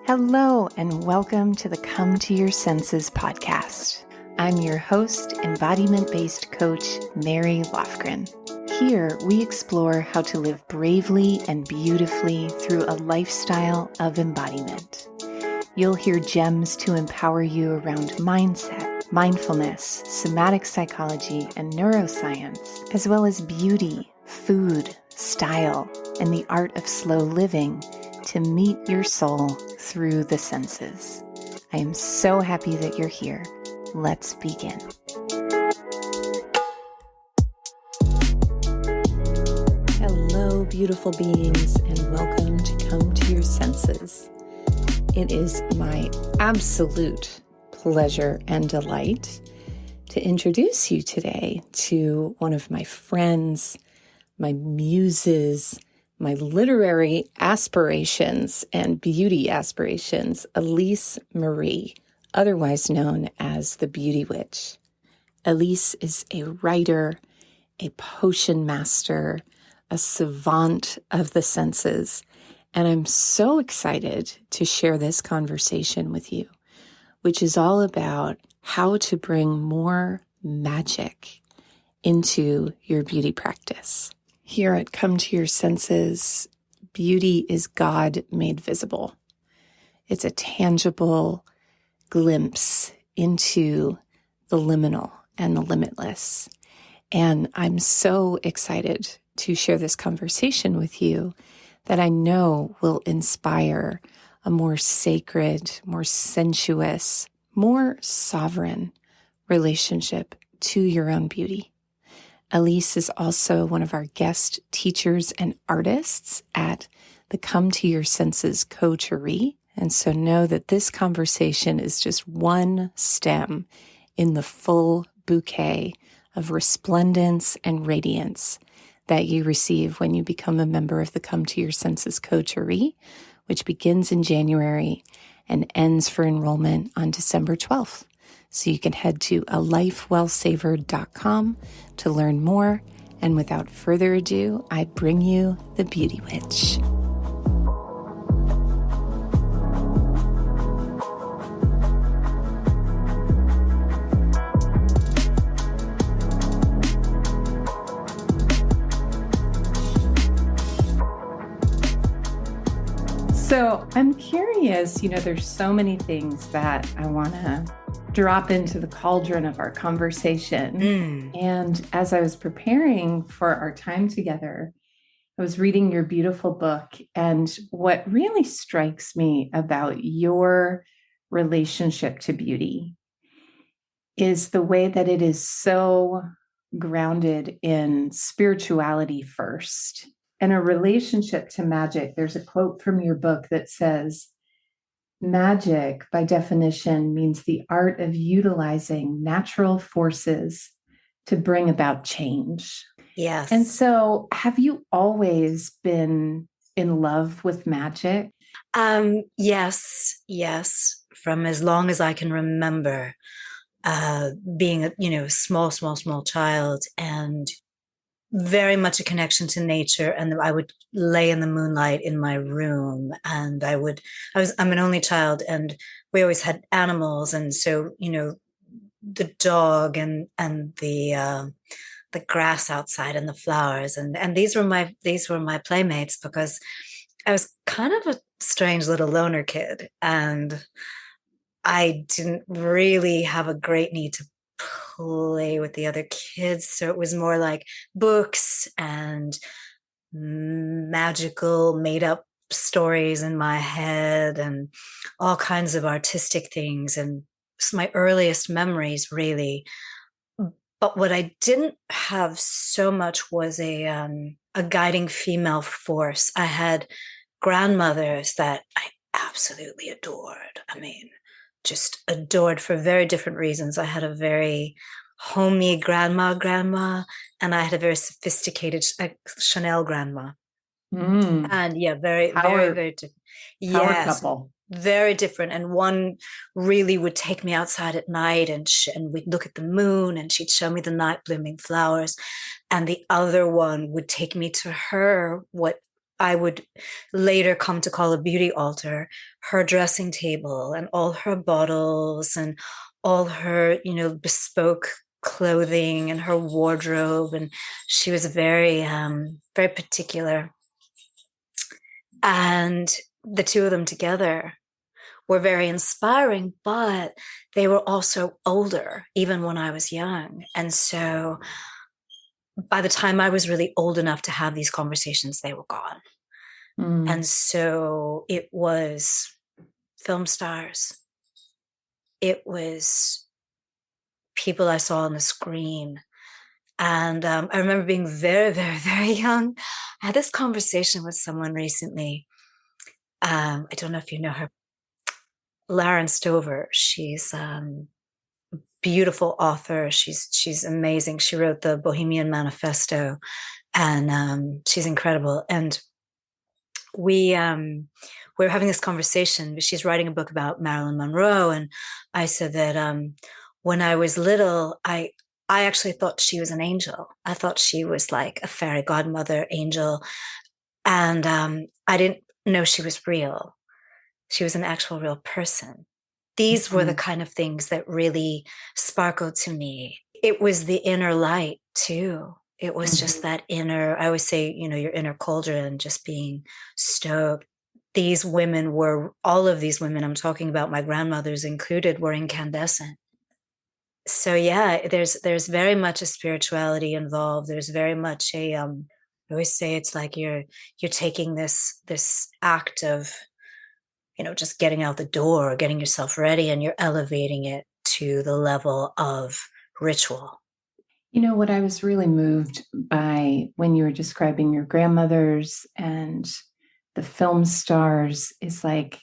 Hello, and welcome to the Come to Your Senses podcast. I'm your host, embodiment-based coach, Mary Lofgren. Here, we explore how to live bravely and beautifully through a lifestyle of embodiment. You'll hear gems to empower you around mindset, mindfulness, somatic psychology, and neuroscience, as well as beauty, food, style, and the art of slow living to meet your soul through the senses. I am so happy that you're here. Let's begin. Hello, beautiful beings, and welcome to Come to Your Senses. It is my absolute pleasure and delight to introduce you today to one of my friends, my muses, my literary aspirations and beauty aspirations, Alise Marie, otherwise known as the Beauty Witch. Alise is a writer, a potion master, a savant of the senses, and I'm so excited to share this conversation with you, which is all about how to bring more magic into your beauty practice. Here at Come to Your Senses, beauty is God made visible. It's a tangible glimpse into the liminal and the limitless. And I'm so excited to share this conversation with you that I know will inspire a more sacred, more sensuous, more sovereign relationship to your own beauty. Alise is also one of our guest teachers and artists at the Come to Your Senses Coterie. And so know that this conversation is just one stem in the full bouquet of resplendence and radiance that you receive when you become a member of the Come to Your Senses Coterie, which begins in January and ends for enrollment on December 12th. So you can head to alifewellsavored.com to learn more. And without further ado, I bring you the Beauty Witch. So I'm curious, there's so many things that I want to drop into the cauldron of our conversation. And as I was preparing for our time together, I was reading your beautiful book. And what really strikes me about your relationship to beauty is the way that it is so grounded in spirituality first and a relationship to magic. There's a quote from your book that says, "Magic, by definition, means the art of utilizing natural forces to bring about change." Yes. And so, have you always been in love with magic? Yes. From as long as I can remember, being a small child, and very much a connection to nature. And I would lay in the moonlight in my room, and I'm an only child, and we always had animals. And so, the dog and the grass outside and the flowers. And these were my playmates, because I was kind of a strange little loner kid, and I didn't really have a great need to play with the other kids. So it was more like books and magical made up stories in my head and all kinds of artistic things. And it's my earliest memories, really. But what I didn't have so much was a guiding female force. I had grandmothers that I absolutely adored. I mean, just adored for very different reasons. I had a very homey grandma, and I had a very sophisticated Chanel grandma. And very different. Power couple. Very different. And one really would take me outside at night, and we'd look at the moon, and she'd show me the night blooming flowers. And the other one would take me to her, what I would later come to call a beauty altar, her dressing table and all her bottles and all her, bespoke clothing and her wardrobe. And she was very, very particular. And the two of them together were very inspiring, but they were also older, even when I was young. And so by the time I was really old enough to have these conversations, they were gone. And so it was film stars. It was people I saw on the screen. And I remember being very, very, very young. I had this conversation with someone recently. I don't know if you know her, Lauren Stover. She's beautiful author. She's amazing. She wrote the Bohemian Manifesto, and she's incredible. And we were having this conversation. She's writing a book about Marilyn Monroe, and I said that when I was little, I actually thought she was an angel. I thought she was like a fairy godmother angel, and I didn't know she was real. She was an actual real person. These were the kind of things that really sparkled to me. It was the inner light too. It was just that inner, I always say, your inner cauldron just being stoked. These women were, all of these women I'm talking about, my grandmothers included, were incandescent. So yeah, there's very much a spirituality involved. There's very much I always say it's like you're taking this act of, just getting out the door, getting yourself ready, and you're elevating it to the level of ritual. What I was really moved by when you were describing your grandmothers and the film stars is like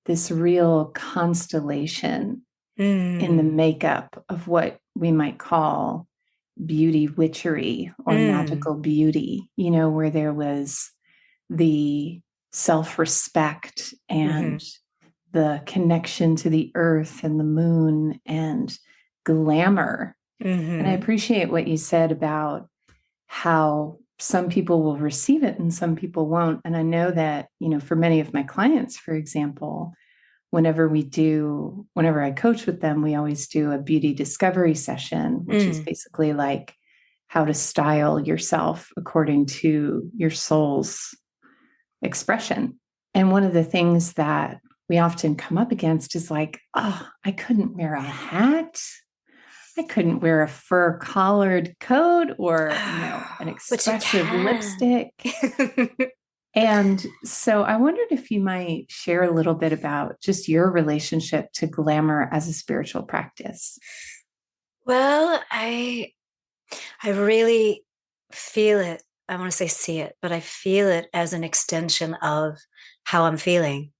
this real constellation in the makeup of what we might call beauty witchery or magical beauty, where there was the self-respect and the connection to the earth and the moon and glamour. And I appreciate what you said about how some people will receive it and some people won't. And I know that, for many of my clients, for example, whenever I coach with them, we always do a beauty discovery session, which is basically like how to style yourself according to your soul's expression. And one of the things that we often come up against is like, oh, I couldn't wear a hat. I couldn't wear a fur collared coat or, an expressive lipstick. And so I wondered if you might share a little bit about just your relationship to glamour as a spiritual practice. Well, I really feel it. I want to say see it, but I feel it as an extension of how I'm feeling.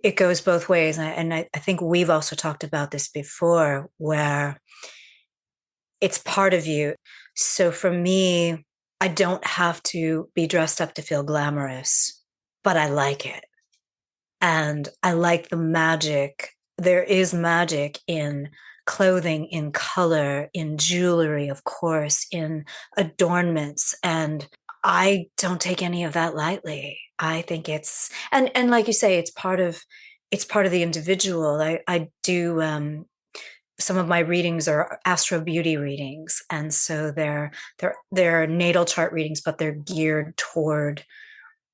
It goes both ways. And I think we've also talked about this before, where it's part of you. So for me, I don't have to be dressed up to feel glamorous, but I like it. And I like the magic. There is magic in clothing, in color, in jewelry, of course, in adornments. And I don't take any of that lightly. I think it's, and like you say, it's part of the individual. I do, some of my readings are astro beauty readings. And so they're natal chart readings, but they're geared toward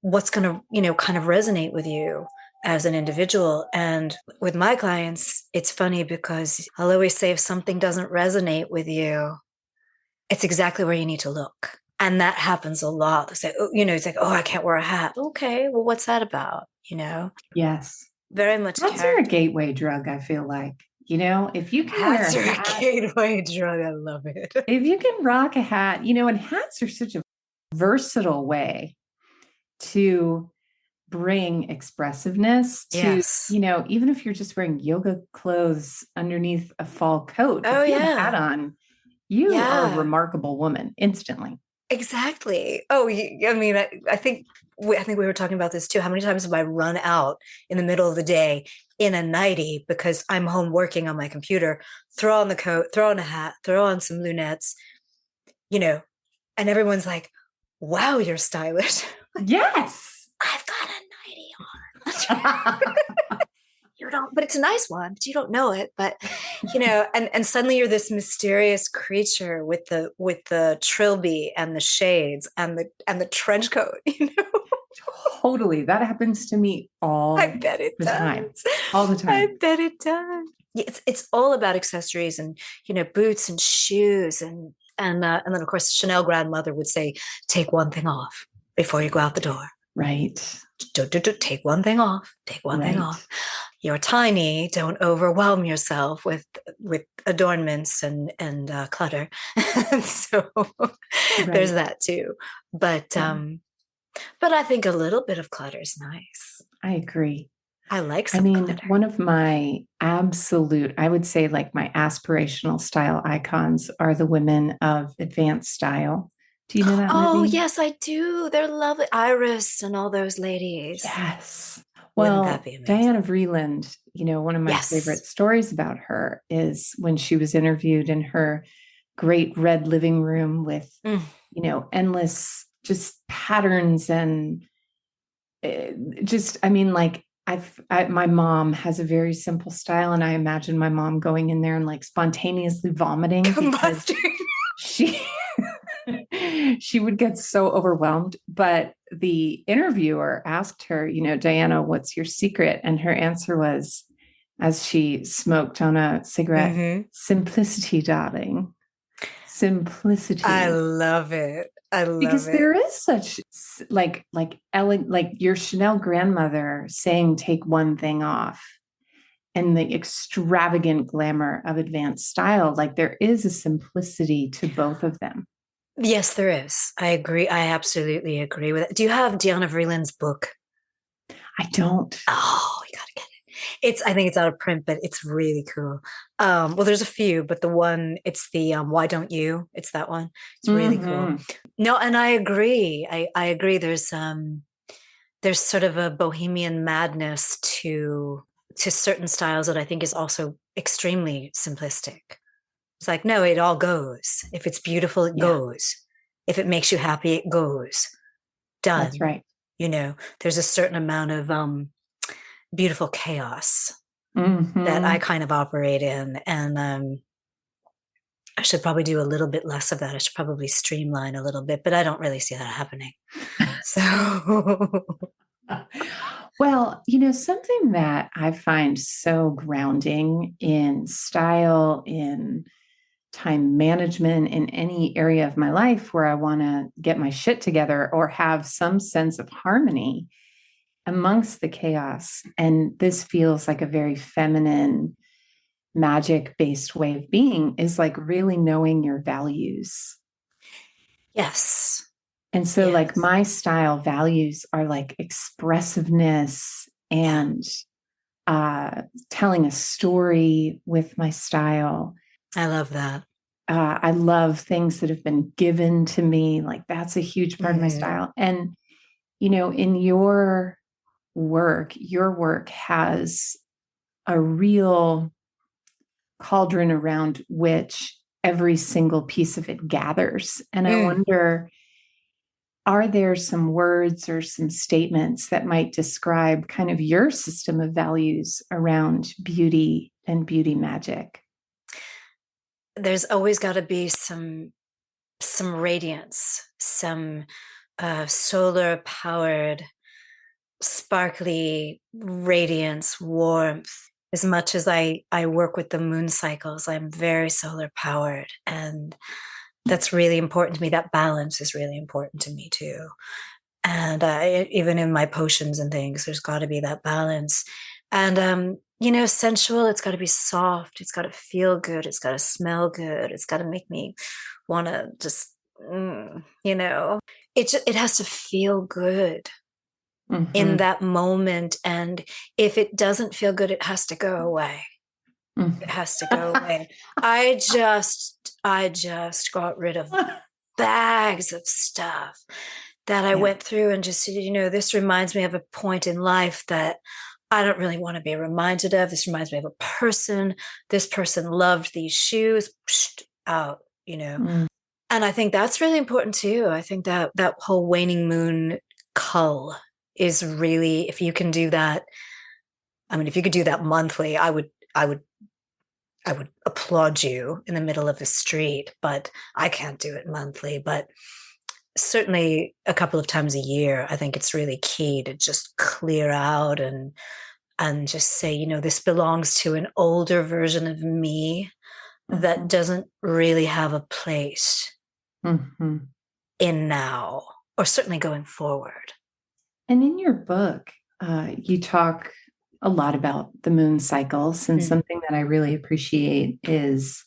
what's going to, kind of resonate with you as an individual. And with my clients, it's funny because I'll always say, if something doesn't resonate with you, it's exactly where you need to look. And that happens a lot. They say, it's like, oh, I can't wear a hat. Okay, well, what's that about? Yes. Very much. Hats are a gateway drug, I feel like. If you can hats wear a hat, are a gateway drug. I love it. If you can rock a hat, and hats are such a versatile way to bring expressiveness to, yes. even if you're just wearing yoga clothes underneath a fall coat, if you have a hat on, you are a remarkable woman instantly. Exactly. Oh, I mean, I think we were talking about this too. How many times have I run out in the middle of the day in a nightie because I'm home working on my computer, throw on the coat, throw on a hat, throw on some lunettes, and everyone's like, wow, you're stylish. Yes. I've got a nightie on. You don't, but it's a nice one, but you don't know it. But and suddenly you're this mysterious creature with the trilby and the shades and the trench coat, Totally. That happens to me all I bet it the does. time. All the time. I bet it does. It's all about accessories and boots and shoes and then of course Chanel grandmother would say, take one thing off before you go out the door. Right. Take one thing off. Take one thing off. You're tiny. Don't overwhelm yourself with adornments and clutter. So there's that too. But I think a little bit of clutter is nice. I agree. I like some clutter. One of my absolute, I would say like my aspirational style icons are the women of advanced style. Do you know that movie? Oh, yes, I do. They're lovely. Iris and all those ladies. Yes. Wouldn't Well, that be amazing? Diana Vreeland, one of my favorite stories about her is when she was interviewed in her great red living room with, endless just patterns and my mom has a very simple style, and I imagine my mom going in there and like spontaneously vomiting because she would get so overwhelmed. But the interviewer asked her, Diana, what's your secret? And her answer was, as she smoked on a cigarette, simplicity, darling. Simplicity. I love it. Because there is such like your Chanel grandmother saying, take one thing off, and the extravagant glamour of advanced style. Like there is a simplicity to both of them. Yes, there is. I agree. I absolutely agree with it. Do you have Diana Vreeland's book? I don't. Oh, you gotta get it. I think it's out of print, but it's really cool. Well, there's a few, but the one, it's the Why Don't You? It's that one. It's really cool. No, and I agree. I agree. There's sort of a bohemian madness to certain styles that I think is also extremely simplistic. It's like, no, it all goes. If it's beautiful, it goes. If it makes you happy, it goes. Done. That's right. There's a certain amount of beautiful chaos that I kind of operate in. And I should probably do a little bit less of that. I should probably streamline a little bit, but I don't really see that happening. So, well, something that I find so grounding in style, in time management, in any area of my life where I want to get my shit together or have some sense of harmony amongst the chaos. And this feels like a very feminine, magic-based way of being, is like really knowing your values. Yes. And so like my style values are like expressiveness and telling a story with my style. I love that. I love things that have been given to me. Like that's a huge part of my style. And, in your work has a real cauldron around which every single piece of it gathers. And I wonder, are there some words or some statements that might describe kind of your system of values around beauty and beauty magic? There's always got to be some radiance, some solar powered, sparkly radiance, warmth. As much as I work with the moon cycles, I'm very solar powered, and that's really important to me. That balance is really important to me too. And even in my potions and things, there's got to be that balance. And sensual, it's got to be soft, it's got to feel good, it's got to smell good, it's got to make me want to just it has to feel good in that moment. And if it doesn't feel good, it has to go away. It has to go away. I just got rid of bags of stuff that I went through and just, this reminds me of a point in life that I don't really want to be reminded of. This reminds me of a person. This person loved these shoes. Out, And And I think that's really important too. I think that that whole waning moon cull is really, if you can do that, I mean, if you could do that monthly, I would applaud you in the middle of the street, but I can't do it monthly. But certainly a couple of times a year, I think it's really key to just clear out and just say, you know, this belongs to an older version of me that doesn't really have a place in now, or certainly going forward. And in your book, you talk a lot about the moon cycles, and something that I really appreciate is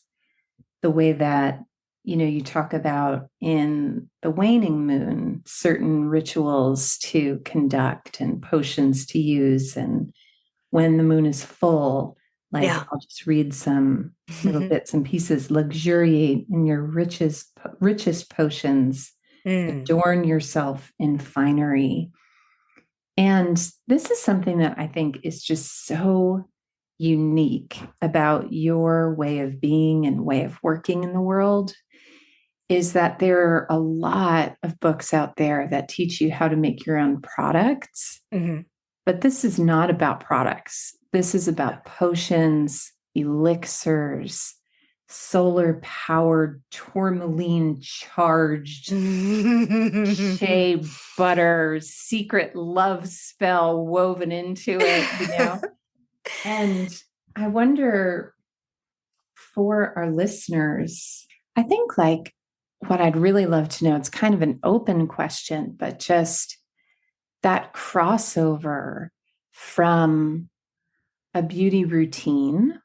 the way that, you know, you talk about in the waning moon certain rituals to conduct and potions to use, and when the moon is full, like, Yeah. I'll just read some little bits and pieces. Luxuriate in your richest potions, adorn yourself in finery. And this is something that I think is just so unique about your way of being and way of working in the world, is that there are a lot of books out there that teach you how to make your own products. But this is not about products. This is about potions, elixirs, solar powered, tourmaline charged, shea butter, secret love spell woven into it, you know? And I wonder, for our listeners, I think, like, what I'd really love to know, it's kind of an open question, but just that crossover from a beauty routine,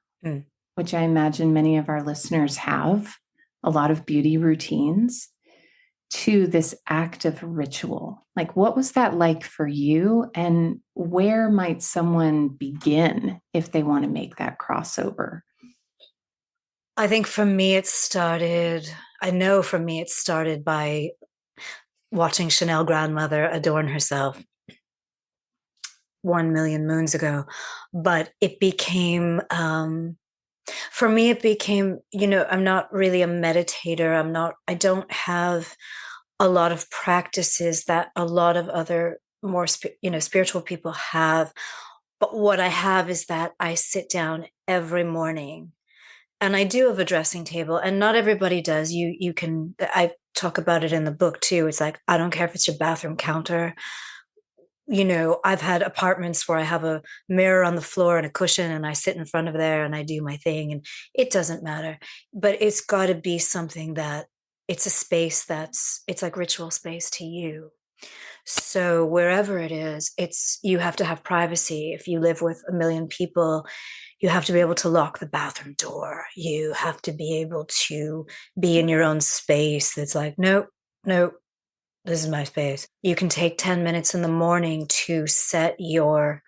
which I imagine many of our listeners have a lot of beauty routines, to this act of ritual. Like, what was that like for you? And where might someone begin if they want to make that crossover? I think for me, it started, I know for me, it started by watching Chanel grandmother adorn herself 1 million moons ago. But it became, for me, it became, you know, I'm not really a meditator. I don't have a lot of practices that a lot of other more, you know, spiritual people have. But what I have is that I sit down every morning, and I do have a dressing table, and not everybody does. You can, I talk about it in the book too. It's like, I don't care if it's your bathroom counter. You know, I've had apartments where I have a mirror on the floor and a cushion, and I sit in front of there and I do my thing, and it doesn't matter. But it's got to be something that, it's a space that's, it's like ritual space to you. So wherever it is, it's, you have to have privacy. If you live with a million people, you have to be able to lock the bathroom door. You have to be able to be in your own space. That's like, nope, nope, this is my space. You can take 10 minutes in the morning to set your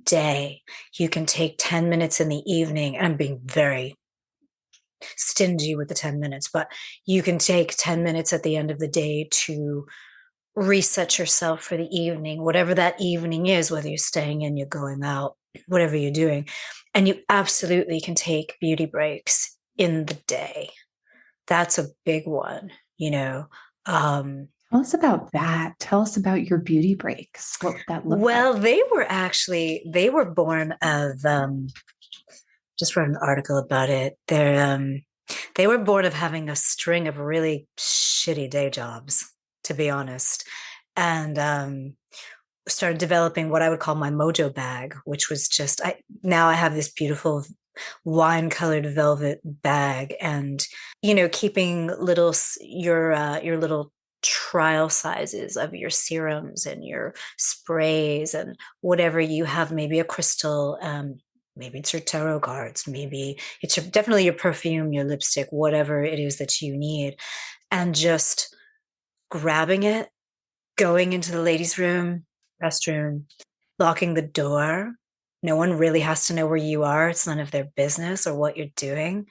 day. You can take 10 minutes in the evening. I'm being very stingy with the 10 minutes, but you can take 10 minutes at the end of the day to reset yourself for the evening, whatever that evening is, whether you're staying in, you're going out, whatever you're doing. And you absolutely can take beauty breaks in the day. That's a big one, you know. Tell us about that. Tell us about your beauty breaks. What would that look Well, like? they were born of, just wrote an article about it. They were born of having a string of really shitty day jobs, to be honest. And started developing what I would call my mojo bag, which was just, now I have this beautiful wine colored velvet bag, and, you know, keeping your little trial sizes of your serums and your sprays and whatever you have, maybe a crystal, maybe it's your tarot cards, maybe it's definitely your perfume, your lipstick, whatever it is that you need, and just grabbing it, going into the ladies' room, restroom, locking the door. No one really has to know where you are. It's none of their business or what you're doing.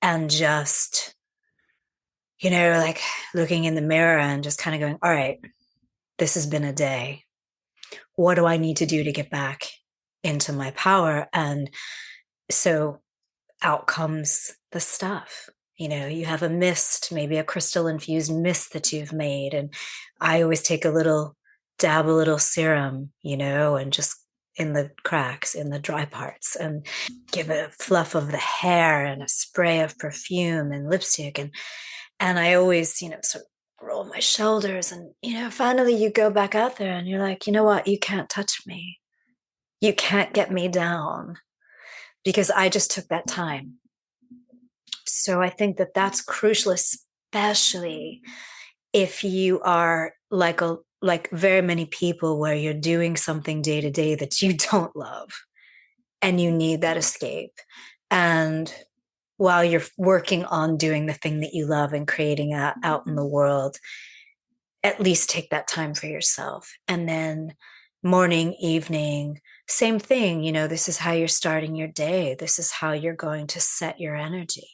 And just, you know, like looking in the mirror and just kind of going, all right, this has been a day. What do I need to do to get back into my power? And so out comes the stuff. You have a mist, maybe a crystal infused mist that you've made. And I always take dab a little serum, and just in the cracks, in the dry parts, and give it a fluff of the hair and a spray of perfume and lipstick. And I always, sort of roll my shoulders. And, finally you go back out there and you're like, you know what? You can't touch me. You can't get me down because I just took that time. So I think that that's crucial, especially if you are like very many people where you're doing something day to day that you don't love and you need that escape. And while you're working on doing the thing that you love and creating that out in the world, at least take that time for yourself. And then morning, evening, same thing. This is how you're starting your day. This is how you're going to set your energy.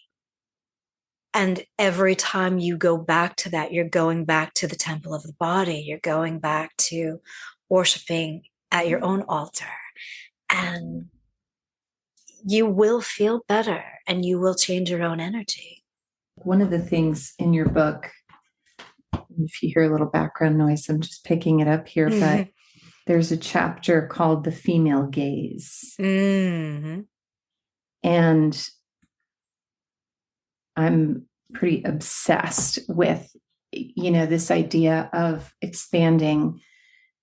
And every time you go back to that, you're going back to the temple of the body. You're going back to worshiping at your own altar. And you will feel better and you will change your own energy. One of the things in your book, if you hear a little background noise, I'm just picking it up here, but there's a chapter called The Female Gaze. Mm-hmm. And I'm pretty obsessed with, this idea of expanding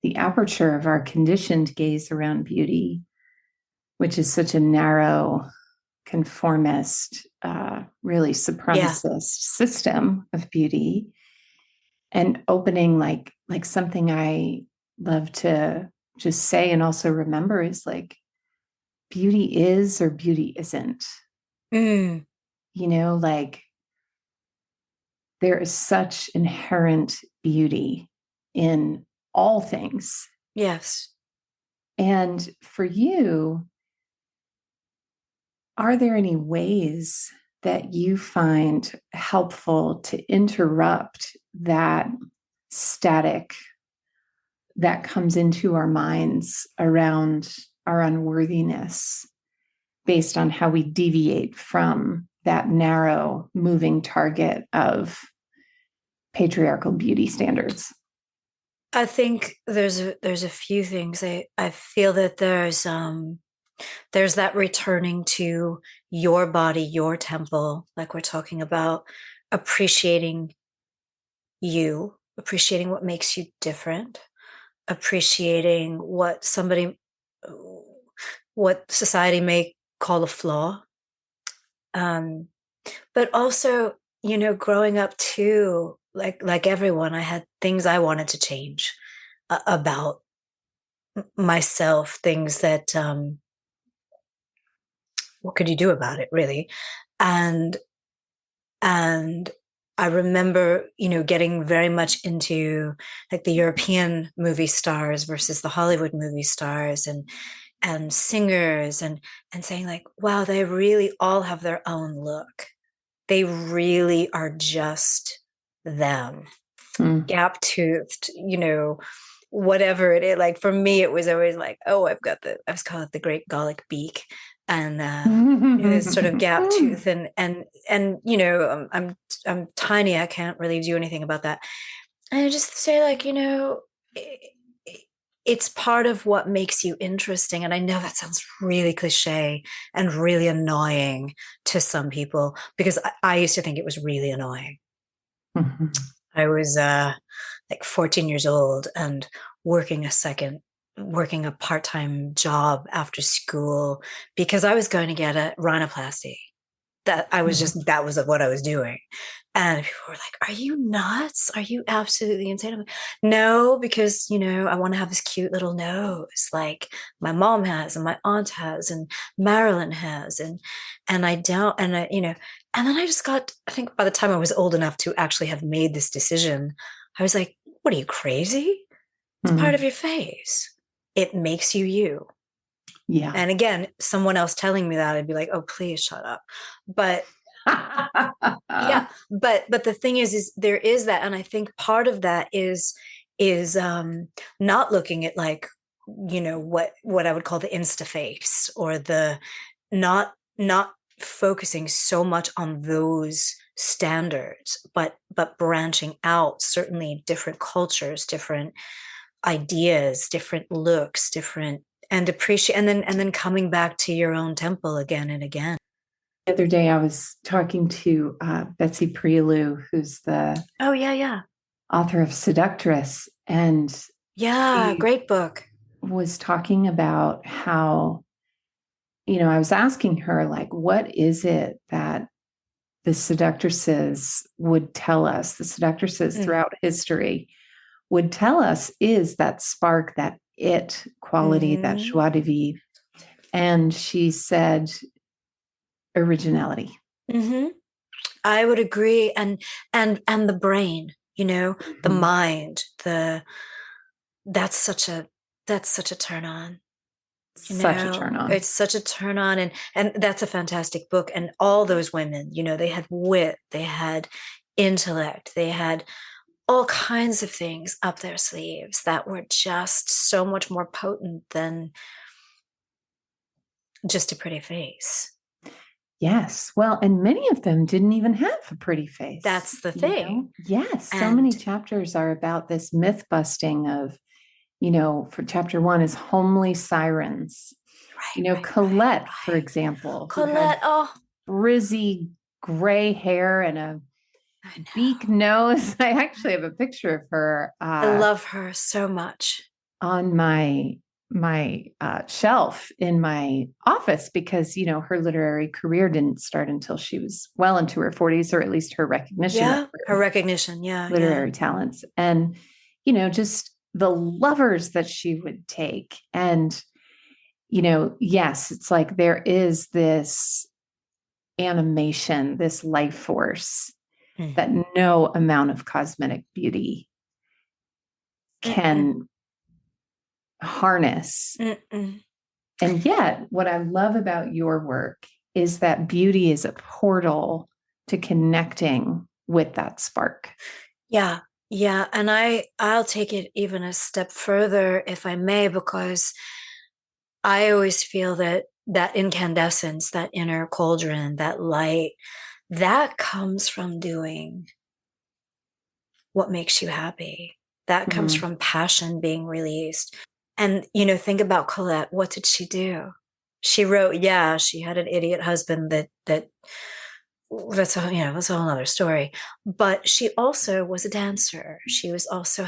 the aperture of our conditioned gaze around beauty, which is such a narrow, conformist, really supremacist system of beauty, and opening like something I love to just say and also remember is like, beauty is or beauty isn't. Mm. Like there is such inherent beauty in all things. Yes. And for you, are there any ways that you find helpful to interrupt that static that comes into our minds around our unworthiness based on how we deviate from that narrow moving target of patriarchal beauty standards? I think there's a few things. I feel that there's that returning to your body, your temple, like we're talking about, appreciating you, appreciating what makes you different, appreciating what society may call a flaw. But also, growing up too, like everyone, I had things I wanted to change about myself, things that, what could you do about it, really? And I remember, getting very much into like the European movie stars versus the Hollywood movie stars, and singers, and saying like, wow, they really all have their own look. They really are just them. Gap toothed, whatever it is. Like for me, it was always like, oh, I was called it the great Gallic beak, and this sort of gap tooth, and I'm tiny. I can't really do anything about that. And I just say like, it's part of what makes you interesting. And I know that sounds really cliche and really annoying to some people, because I used to think it was really annoying. Mm-hmm. I was like 14 years old and working a part-time job after school because I was going to get a rhinoplasty. That was what I was doing. And people were like, are you nuts? Are you absolutely insane? I'm like, no, because, I want to have this cute little nose like my mom has and my aunt has and Marilyn has. And I don't, and I, and then I think by the time I was old enough to actually have made this decision, I was like, what are you, crazy? It's part of your face. It makes you. Yeah. And again, someone else telling me that, I'd be like, oh, please shut up. But yeah, but the thing is there is that. And I think part of that is not looking at like, what I would call the insta face, or the not focusing so much on those standards, but branching out, certainly different cultures, different ideas, different looks, different, and appreciate, and then coming back to your own temple again and again. The other day, I was talking to Betsy Prelou, who's the Oh yeah. author of Seductress, and Yeah, she great book. was talking about how, I was asking her, like, what is it that the seductresses would tell us, the seductresses throughout history would tell us, is that spark, that it quality, that joie de vivre. And she said, originality. I would agree. And the brain, the mind, that's such a turn on. Such a turn on. It's such a turn on, and that's a fantastic book. And all those women, they had wit, they had intellect, they had all kinds of things up their sleeves that were just so much more potent than just a pretty face. Yes. Well, and many of them didn't even have a pretty face. That's the thing. Yes. So many chapters are about this myth busting of, for chapter 1 is homely sirens. Right, Colette, for example. Colette, frizzy gray hair and a beak nose. I actually have a picture of her. I love her so much. On my shelf in my office, because her literary career didn't start until she was well into her 40s, or at least her recognition. Yeah, her recognition. Yeah, literary talents, and just the lovers that she would take, and yes, it's like there is this animation, this life force that no amount of cosmetic beauty can harness. And yet, what I love about your work is that beauty is a portal to connecting with that spark. Yeah. And I'll take it even a step further, if I may, because I always feel that incandescence, that inner cauldron, that light, that comes from doing what makes you happy. That comes from passion being released. And, think about Colette. What did she do? She wrote, she had an idiot husband that's that's a whole other story. But she also was a dancer. She was also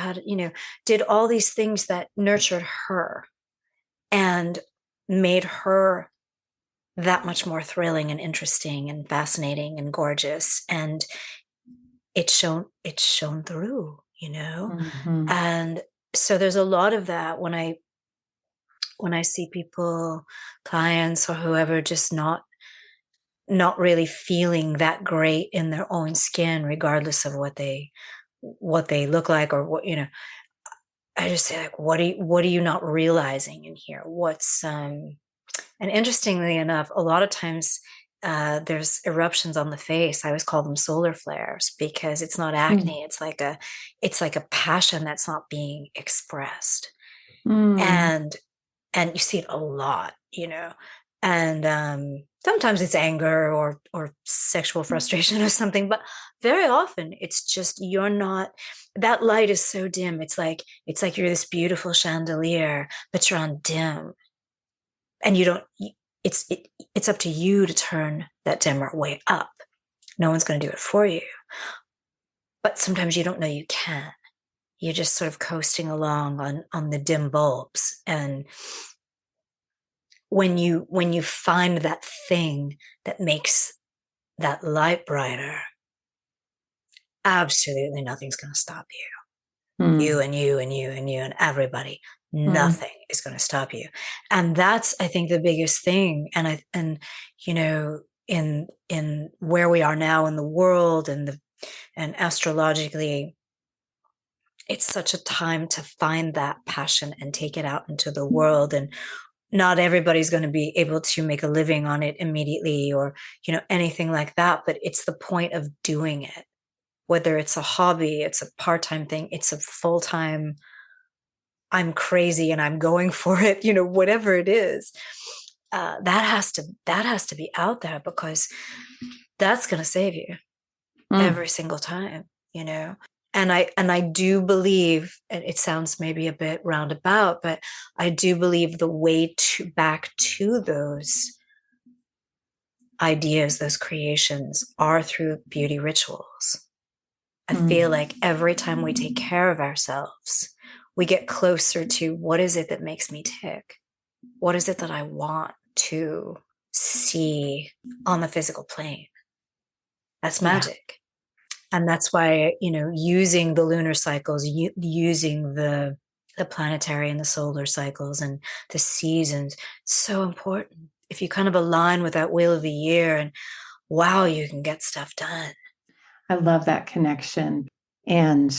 did all these things that nurtured her and made her that much more thrilling and interesting and fascinating and gorgeous. And it's shown through, And so there's a lot of that when I see people, clients or whoever, just not really feeling that great in their own skin, regardless of what they look like, or what, I just say, like, what are you not realizing in here? What's and interestingly enough, a lot of times there's eruptions on the face. I always call them solar flares, because it's not acne. It's like a passion that's not being expressed. And you see it a lot, and sometimes it's anger or sexual frustration or something, but very often it's just, you're not, that light is so dim. It's like you're this beautiful chandelier, but you're on dim, and you don't, it's up to you to turn that dimmer way up. No one's going to do it for you, but sometimes you don't know you can. You're just sort of coasting along on the dim bulbs. And when you find that thing that makes that light brighter, absolutely nothing's going to stop you. You and you and you and you and everybody. Nothing is going to stop you. And that's, I think, the biggest thing. And in where we are now in the world, and astrologically, it's such a time to find that passion and take it out into the world. And not everybody's going to be able to make a living on it immediately, or, anything like that. But it's the point of doing it, whether it's a hobby, it's a part-time thing, it's a full-time, I'm crazy and I'm going for it, whatever it is, that has to be out there, because that's going to save you. every single time, and I do believe, and it sounds maybe a bit roundabout, but I do believe the way back to those ideas, those creations, are through beauty rituals. I feel like every time we take care of ourselves, we get closer to what is it that makes me tick? What is it that I want to see on the physical plane? That's magic. And that's why, using the lunar cycles, using the planetary and the solar cycles and the seasons, so important. If you kind of align with that wheel of the year, and wow, you can get stuff done. I love that connection. And,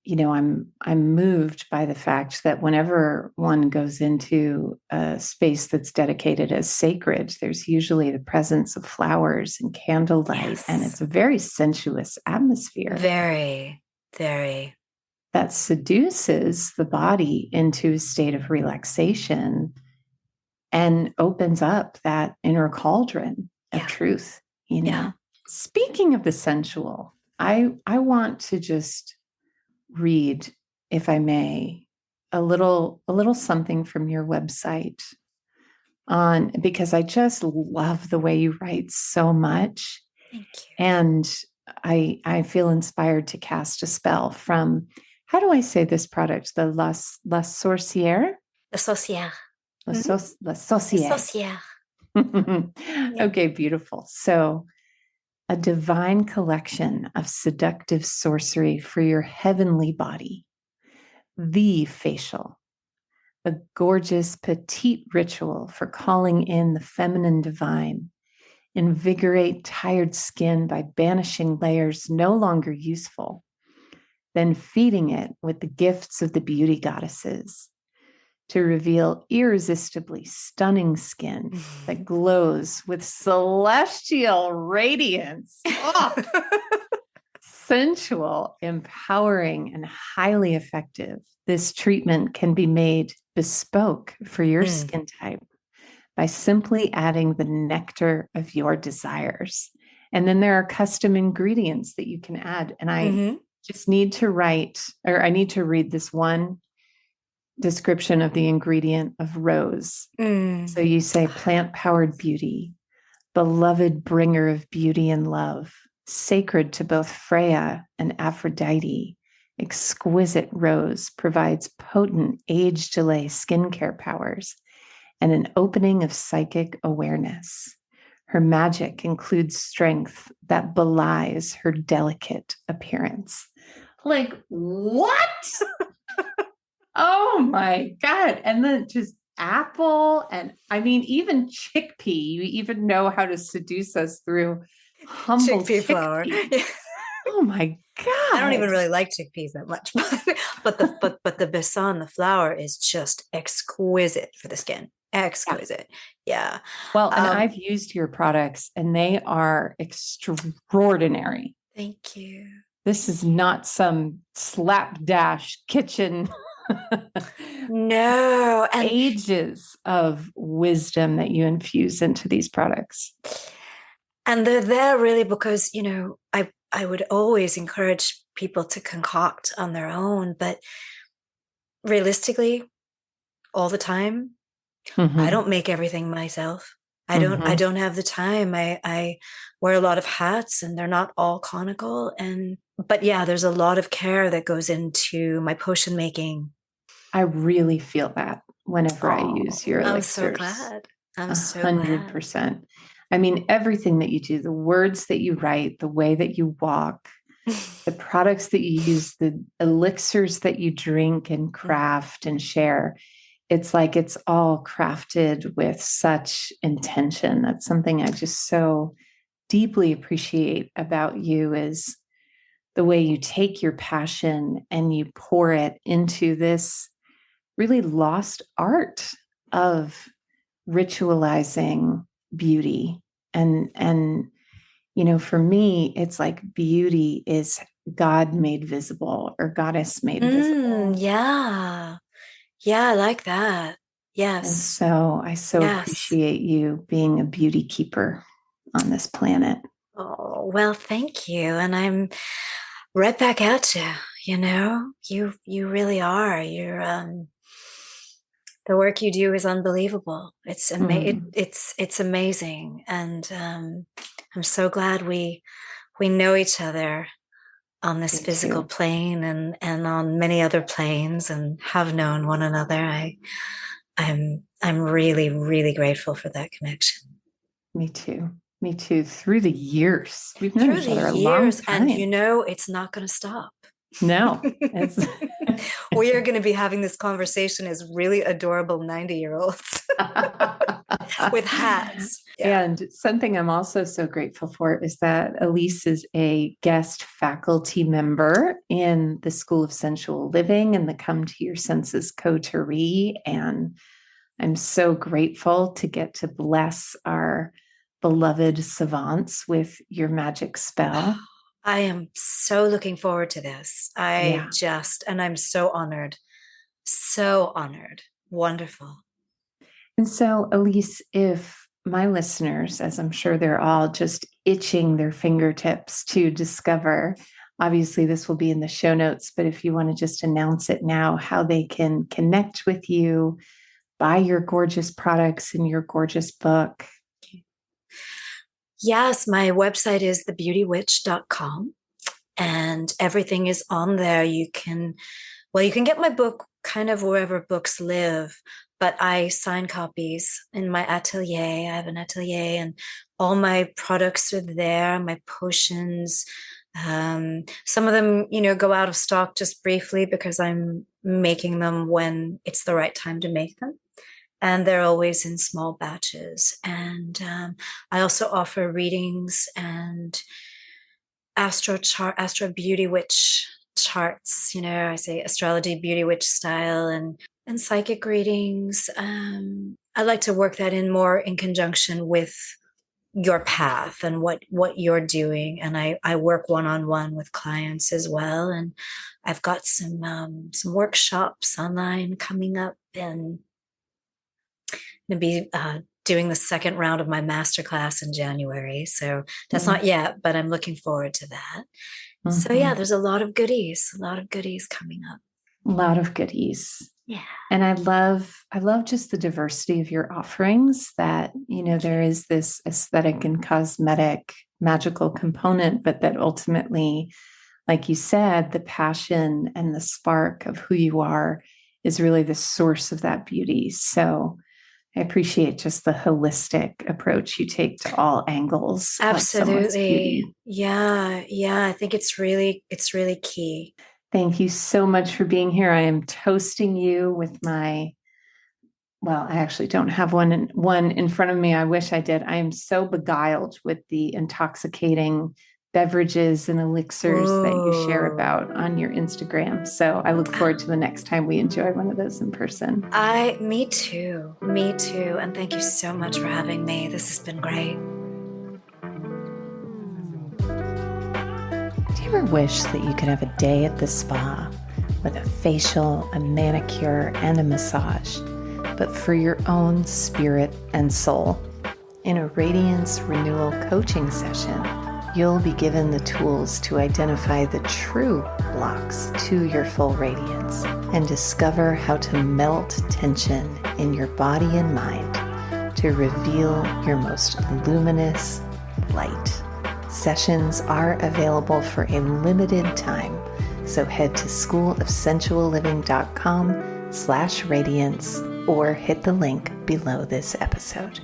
I'm moved by the fact that whenever one goes into a space that's dedicated as sacred, there's usually the presence of flowers and candlelight, and it's a very sensuous atmosphere. Very, very. That seduces the body into a state of relaxation and opens up that inner cauldron of truth, Speaking of the sensual, I want to just read, if I may, a little something from your website because I just love the way you write so much. Thank you. And I feel inspired to cast a spell from, how do I say this product? The La Sorcière? La Sorcière. La Sorcière. Okay, beautiful. So, a divine collection of seductive sorcery for your heavenly body. The facial, a gorgeous petite ritual for calling in the feminine divine. Invigorate tired skin by banishing layers no longer useful, then feeding it with the gifts of the beauty goddesses to reveal irresistibly stunning skin that glows with celestial radiance. Oh, sensual, empowering, and highly effective. This treatment can be made bespoke for your skin type by simply adding the nectar of your desires. And then there are custom ingredients that you can add. And I just need to I need to read this one description of the ingredient of rose. So you say plant-powered beauty, beloved bringer of beauty and love, sacred to both Freya and Aphrodite. Exquisite rose provides potent age delay skincare powers and an opening of psychic awareness. Her magic includes strength that belies her delicate appearance. Like, what? Oh my God. And then just apple, and I mean, even chickpea. You even know how to seduce us through humble chickpea flour. Oh my God. I don't even really like chickpeas that much, but the besan, the flour, is just exquisite for the skin. Exquisite. Yeah. Well, and I've used your products and they are extraordinary. Thank you. This is not some slapdash kitchen. No. And ages of wisdom that you infuse into these products. And they're there really because, I would always encourage people to concoct on their own, but realistically, all the time, I don't make everything myself. I don't have the time. I wear a lot of hats and they're not all conical. But yeah, there's a lot of care that goes into my potion making. I really feel that whenever I use your elixirs. I'm so glad. I'm so glad. 100%. I mean, everything that you do, the words that you write, the way that you walk, the products that you use, the elixirs that you drink and craft and share, it's like it's all crafted with such intention. That's something I just so deeply appreciate about you, is the way you take your passion and you pour it into this really lost art of ritualizing beauty. And for me, it's like beauty is God made visible or goddess made visible. Yeah. Yeah, I like that. Yes. And so I appreciate you being a beauty keeper on this planet. Oh, well, thank you. And I'm right back at you. You really are. The work you do is unbelievable. It's amazing. And I'm so glad we know each other on this Me physical too. plane and on many other planes and have known one another. I'm really, really grateful for that connection. Me too. Me too. Through the years, we've known Through each the other a long years, and time. it's not going to stop. No, it's We are going to be having this conversation as really adorable 90-year-olds with hats. Yeah. And something I'm also so grateful for is that Alise is a guest faculty member in the School of Sensual Living and the Come to Your Senses coterie. And I'm so grateful to get to bless our beloved savants with your magic spell. I am so looking forward to this. Yeah. And I'm so honored. So honored. Wonderful. And so, Alise, if my listeners, as I'm sure they're all just itching their fingertips to discover, obviously this will be in the show notes, but if you want to just announce it now, how they can connect with you, buy your gorgeous products and your gorgeous book. Yes, my website is thebeautywitch.com and everything is on there. You can get my book kind of wherever books live, but I sign copies in my atelier. I have an atelier and all my products are there, my potions. Some of them, go out of stock just briefly because I'm making them when it's the right time to make them. And they're always in small batches. And I also offer readings and astro beauty witch charts. I say astrology beauty witch style and psychic readings. I like to work that in more in conjunction with your path and what you're doing. And I work one-on-one with clients as well. And I've got some workshops online coming up, and going to be doing the second round of my masterclass in January. So that's not yet, but I'm looking forward to that. So yeah, there's a lot of goodies coming up. A lot of goodies. Yeah. And I love just the diversity of your offerings, that, there is this aesthetic and cosmetic magical component, but that ultimately, like you said, the passion and the spark of who you are is really the source of that beauty. So I appreciate just the holistic approach you take to all angles. Absolutely. Yeah. I think it's really key. Thank you so much for being here. I am toasting you with I actually don't have one in front of me. I wish I did. I am so beguiled with the intoxicating beverages and elixirs that you share about on your Instagram. So I look forward to the next time we enjoy one of those in person. Me too. And thank you so much for having me. This has been great. Do you ever wish that you could have a day at the spa with a facial, a manicure, and a massage, but for your own spirit and soul? In a Radiance Renewal coaching session, you'll be given the tools to identify the true blocks to your full radiance and discover how to melt tension in your body and mind to reveal your most luminous light. Sessions are available for a limited time, so head to schoolofsensualliving.com/radiance or hit the link below this episode.